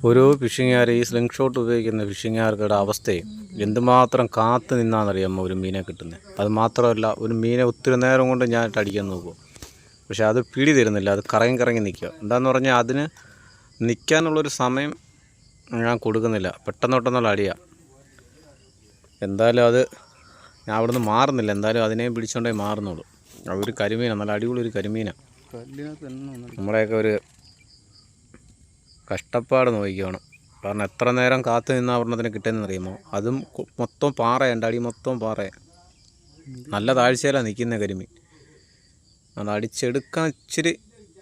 ഓരോ ഫിഷിങ്ങുകാർ ഈ sling shot ഉപയോഗിക്കുന്ന ഫിഷിങ്ങുകാർക്കുടെ അവസ്ഥയും എന്തുമാത്രം കാത്തു നിന്നാണെന്നറിയാമോ ഒരു മീനെ കിട്ടുന്നത്. അത് മാത്രമല്ല, ഒരു മീനെ ഒത്തിരി നേരം കൊണ്ട് ഞാൻ അടിക്കാൻ നോക്കും, പക്ഷേ അത് പിടി തരുന്നില്ല. അത് കറങ്ങി കറങ്ങി നിൽക്കുക. എന്താണെന്ന് പറഞ്ഞാൽ അതിന് നിൽക്കാനുള്ളൊരു സമയം ഞാൻ കൊടുക്കുന്നില്ല. പെട്ടെന്നുള്ള അടിയാണ്. എന്തായാലും അത് ഞാൻ അവിടെ നിന്ന് മാറുന്നില്ല. എന്തായാലും അതിനെയും പിടിച്ചുകൊണ്ടേ മാറുന്നുള്ളൂ. അതൊരു കരിമീനാണ്, നല്ല അടിപൊളി ഒരു കരിമീനാണ്. നമ്മളെയൊക്കെ ഒരു കഷ്ടപ്പാട് നോക്കിക്കണം. കാരണം എത്ര നേരം കാത്തു നിന്നാ ഒരെണ്ണത്തിന് കിട്ടുന്നതെന്ന് അറിയുമോ? അതും മൊത്തം പാറയുണ്ട്, അടി മൊത്തം പാറയാണ്. നല്ല താഴ്ചയിലാണ് നിൽക്കുന്ന കരിമീൻ. അത് അടിച്ചെടുക്കാൻ ഇച്ചിരി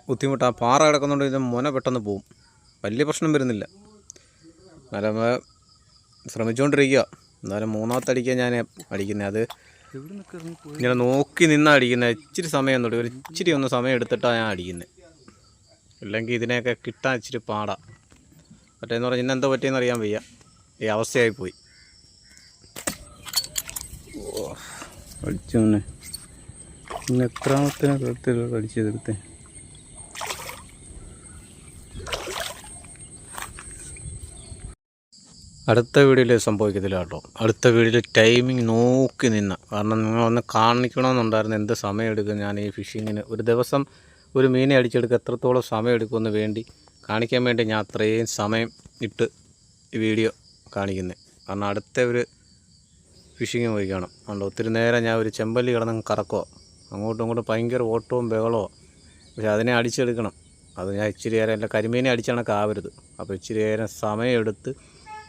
ബുദ്ധിമുട്ടാണ്. പാറ കിടക്കുന്നുണ്ട്, ഇത് മുന പെട്ടെന്ന് പോവും. വലിയ പ്രശ്നം വരുന്നില്ല. എന്നാലും ശ്രമിച്ചുകൊണ്ടിരിക്കുക. എന്നാലും മൂന്നാമത്തെ അടിക്കാൻ ഞാൻ അടിക്കുന്നത്. അത് ഇങ്ങനെ നോക്കി നിന്നാണ് അടിക്കുന്നത്. ഇച്ചിരി സമയം തൊട്ട് ഒരു ഇച്ചിരി ഒന്ന് സമയം എടുത്തിട്ടാണ് ഞാൻ അടിക്കുന്നത്. ഇല്ലെങ്കിൽ ഇതിനെയൊക്കെ കിട്ടാൻ ഇച്ചിരി പാടാണ്. മറ്റേന്ന് പറഞ്ഞാൽ ഇന്നെന്താ പറ്റിയെന്ന് അറിയാൻ വയ്യ. ഈ അവസ്ഥയായിപ്പോയി. അടിച്ചു തന്നെ ഇന്ന് എത്രാമത്തെ അടിച്ചെടുത്തേ. അടുത്ത വീഡിയോയിൽ സംഭവിക്കത്തില്ല കേട്ടോ. അടുത്ത വീഡിയോയിൽ ടൈമിങ് നോക്കി നിന്ന. കാരണം നിങ്ങളൊന്ന് കാണിക്കണമെന്നുണ്ടായിരുന്നു എന്ത് സമയം എടുക്കും ഞാൻ ഈ ഫിഷിങ്ങിന്. ഒരു ദിവസം ഒരു മീനെ അടിച്ചെടുക്കുക എത്രത്തോളം സമയം എടുക്കുമെന്ന് വേണ്ടി കാണിക്കാൻ വേണ്ടി ഞാൻ അത്രയും സമയം ഇട്ട് ഈ വീഡിയോ കാണിക്കുന്നത്. കാരണം അടുത്ത ഒരു ഫിഷിങ് പോയി കാണും. അതുകൊണ്ട് ഒത്തിരി നേരം ഞാൻ ഒരു ചെമ്പല്ലി കിടന്ന് കറക്കോ, അങ്ങോട്ടും ഇങ്ങോട്ടും ഭയങ്കര ഓട്ടവും ബഹളമോ. പക്ഷെ അതിനെ അടിച്ചെടുക്കണം. അത് ഞാൻ ഇച്ചിരി നേരം അല്ല, കരിമീനെ അടിച്ചണക്ക് ആവരുത്. അപ്പോൾ ഇച്ചിരി നേരം സമയമെടുത്ത്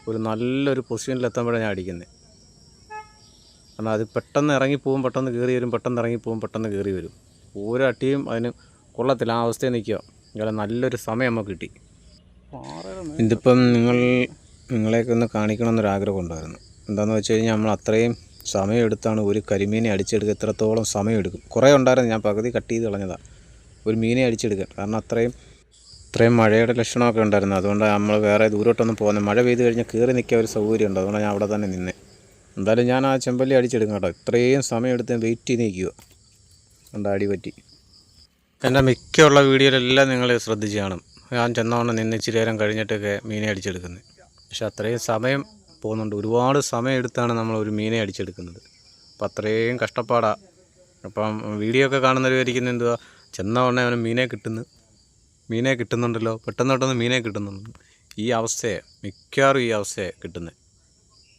ഒരു നല്ലൊരു പൊസിഷനിലെത്തുമ്പോഴാണ് ഞാൻ അടിക്കുന്നത്. കാരണം അത് പെട്ടെന്ന് ഇറങ്ങിപ്പോവും, പെട്ടെന്ന് കയറി വരും, പെട്ടെന്ന് ഇറങ്ങിപ്പോവും, പെട്ടെന്ന് കയറി വരും. ഓരോ അട്ടിയും അതിന് കൊള്ളത്തില്ല. ആ അവസ്ഥയിൽ നിൽക്കുക. ഇങ്ങനെ നല്ലൊരു സമയം നമുക്ക് കിട്ടി. ഇതിപ്പം നിങ്ങളെയൊക്കെ ഒന്ന് കാണിക്കണമെന്നൊരാഗ്രഹം ഉണ്ടായിരുന്നു. എന്താണെന്ന് വെച്ച് കഴിഞ്ഞാൽ നമ്മൾ അത്രയും സമയം എടുത്താണ് ഒരു കരിമീനെ അടിച്ചെടുക്കുക. എത്രത്തോളം സമയം എടുക്കും. കുറേ ഉണ്ടായിരുന്നു, ഞാൻ പകുതി കട്ട് ചെയ്ത് കളഞ്ഞതാണ് ഒരു മീനെ അടിച്ചെടുക്കാൻ. കാരണം അത്രയും മഴയുടെ ലക്ഷണമൊക്കെ ഉണ്ടായിരുന്നു. അതുകൊണ്ട് നമ്മൾ വേറെ ദൂരോട്ടൊന്നും പോകുന്നത്. മഴ പെയ്ത് കഴിഞ്ഞാൽ കയറി നിൽക്കാൻ ഒരു സൗകര്യമുണ്ട്. അതുകൊണ്ട് ഞാൻ അവിടെ തന്നെ നിന്നേ. എന്തായാലും ഞാൻ ആ ചെമ്പല്ലി അടിച്ചെടുക്കാം കേട്ടോ. ഇത്രയും സമയം എടുത്ത് വെയിറ്റ് ചെയ്ത് നിൽക്കുക. എന്താ അടി പറ്റി. എൻ്റെ മിക്കുള്ള വീഡിയോയിലെല്ലാം നിങ്ങൾ ശ്രദ്ധിച്ച് കാണും. ഞാൻ ചെന്നോണ്ട് നിന്ന് ഇച്ചിരി നേരം കഴിഞ്ഞിട്ടൊക്കെ മീനെ അടിച്ചെടുക്കുന്നത്. പക്ഷെ അത്രയും സമയം പോകുന്നുണ്ട്. ഒരുപാട് സമയം എടുത്താണ് നമ്മൾ ഒരു മീനെ അടിച്ചെടുക്കുന്നത്. അപ്പം അത്രയും കഷ്ടപ്പാടാണ്. അപ്പം വീഡിയോ ഒക്കെ കാണുന്നവർ വിചാരിക്കുന്നത് എന്തുവാ, ചെന്ന ഉടനെ അവന് മീനെ കിട്ടുന്നുണ്ടല്ലോ, പെട്ടെന്ന് മീനെ കിട്ടുന്നുണ്ട്. ഈ അവസ്ഥയെ മിക്കവാറും ഈ അവസ്ഥയെ കിട്ടുന്നത്.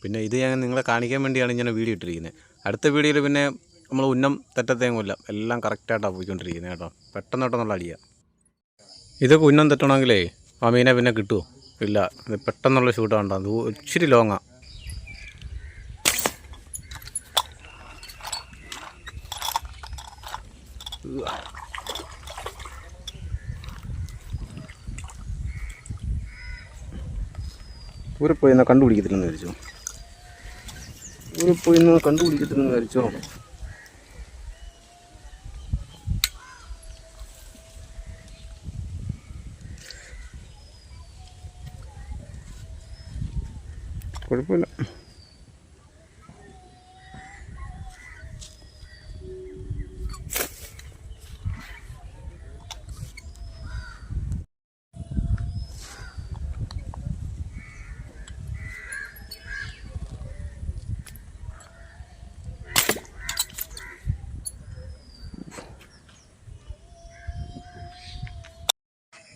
പിന്നെ ഇത് ഞാൻ നിങ്ങളെ കാണിക്കാൻ വേണ്ടിയാണ് ഇങ്ങനെ വീഡിയോ ഇട്ടിരിക്കുന്നത്. അടുത്ത വീഡിയോയിൽ പിന്നെ നമ്മൾ ഉന്നം തെറ്റത്തേയും കൊല്ലാം എല്ലാം കറക്റ്റായിട്ടാണ് പോയിക്കൊണ്ടിരിക്കുന്നത് കേട്ടോ. പെട്ടെന്നുള്ള അടിയാണ്. ഇതൊക്കെ ഉന്നം തെറ്റണമെങ്കിലേ ആ മീനെ പിന്നെ കിട്ടുമോ? ഇല്ല. ഇത് പെട്ടെന്നുള്ള ഷൂട്ടാണ്. അത് ഇച്ചിരി ലോങ്ങാണ്. ഊരിപ്പോയി എന്നാൽ കണ്ടുപിടിക്കത്തില്ലെന്ന് വിചാരിച്ചോ. കുഴപ്പമില്ല.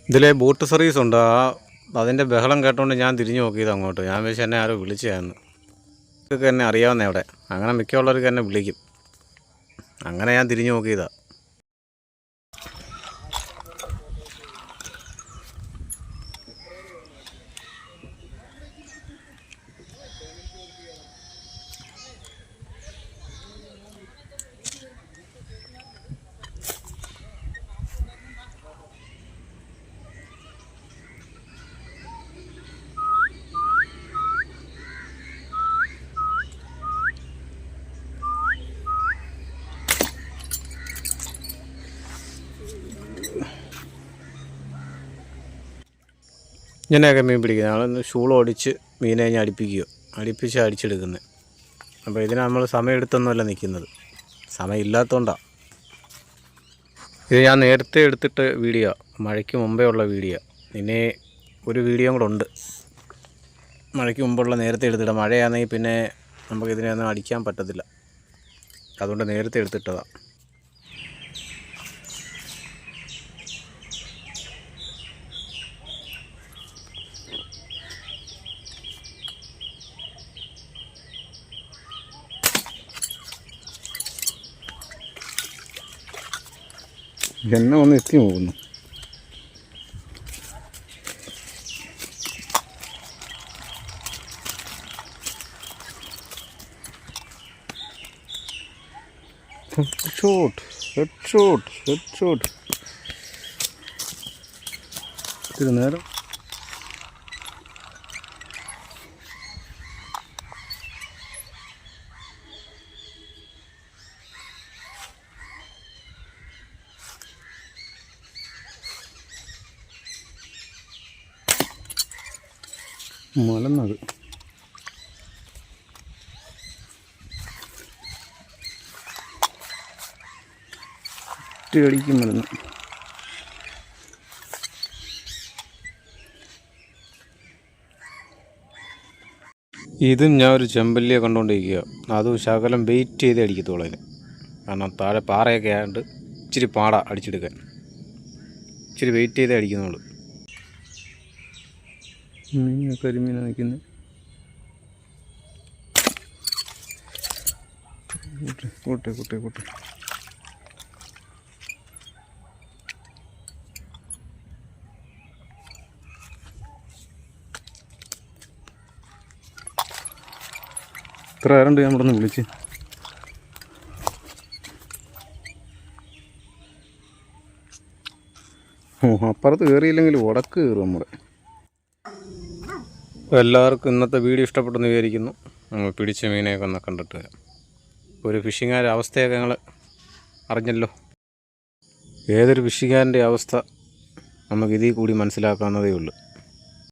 ഇതിലെ ബോട്ട് സർവീസ് ഉണ്ട്. അതിൻ്റെ ബഹളം കേട്ടോണ്ട് ഞാൻ തിരിഞ്ഞു നോക്കിയത് അങ്ങോട്ട്. ഞാൻ വെച്ച് എന്നെ ആരോ വിളിച്ചായിരുന്നു. ഇതൊക്കെ എന്നെ അറിയാവുന്ന അവിടെ. അങ്ങനെ മിക്കുള്ളവർക്ക് എന്നെ വിളിക്കും. അങ്ങനെ ഞാൻ തിരിഞ്ഞു നോക്കിയതാണ്. ഇങ്ങനെയൊക്കെ മീൻ പിടിക്കുന്നത് ഞങ്ങൾ ഷൂൾ ഓടിച്ച് മീനെ കഴിഞ്ഞ് അടുപ്പിച്ച് അടിച്ചെടുക്കുന്നത്. അപ്പോൾ ഇതിന് നമ്മൾ സമയം എടുത്തൊന്നുമല്ല നിൽക്കുന്നത്, സമയം ഇല്ലാത്തതുകൊണ്ടാണ്. ഇത് ഞാൻ നേരത്തെ എടുത്തിട്ട് വീഡിയോ, മഴയ്ക്ക് മുമ്പേ ഉള്ള വീഡിയോ. ഇനി ഒരു വീഡിയോ കൂടെ ഉണ്ട്. മഴയ്ക്ക് മുമ്പുള്ള നേരത്തെ എടുത്തിടാം. മഴയാണെങ്കിൽ പിന്നെ നമുക്കിതിനെയൊന്നും അടിക്കാൻ പറ്റത്തില്ല. അതുകൊണ്ട് നേരത്തെ എടുത്തിട്ടതാണ്. എന്നെ ഒന്ന് എത്തി പോകുന്നു. Head shot. ഇത്തിരി നേരം മലന്നത്. അടിക്കും മലന്ന്. ഇതും ഞാൻ ഒരു ചെമ്പല്ലിയെ കണ്ടുകൊണ്ടിരിക്കുക. അതും ശകലം വെയിറ്റ് ചെയ്ത് അടിക്കത്തുള്ളൂ അതിന്. കാരണം താഴെ പാറയൊക്കെ ആയതുകൊണ്ട് ഇച്ചിരി പാടാ അടിച്ചെടുക്കാൻ. ഇച്ചിരി വെയിറ്റ് ചെയ്തേ അടിക്കുന്നുള്ളൂ. കരിമീന നിൽക്കുന്നത്. കൂട്ടെ. ഇത്ര ആരുണ്ട് ഞാൻ ഇവിടെ നിന്ന് വിളിച്ച്. അപ്പുറത്ത് കയറിയില്ലെങ്കിൽ ഉടക്ക് കയറും നമ്മുടെ. എല്ലാവർക്കും ഇന്നത്തെ വീഡിയോ ഇഷ്ടപ്പെട്ടെന്ന് വിചാരിക്കുന്നു. നമ്മൾ പിടിച്ച മീനെയൊക്കെ ഒന്ന് കണ്ടിട്ട് വരാം. ഒരു ഫിഷിങ്ങുകാരുടെ അവസ്ഥയൊക്കെ ഞങ്ങൾ അറിഞ്ഞല്ലോ. ഏതൊരു ഫിഷിങ്ങുകാരൻ്റെ അവസ്ഥ നമുക്ക് ഇതിൽ കൂടി മനസ്സിലാക്കാവുന്നതേ ഉള്ളൂ.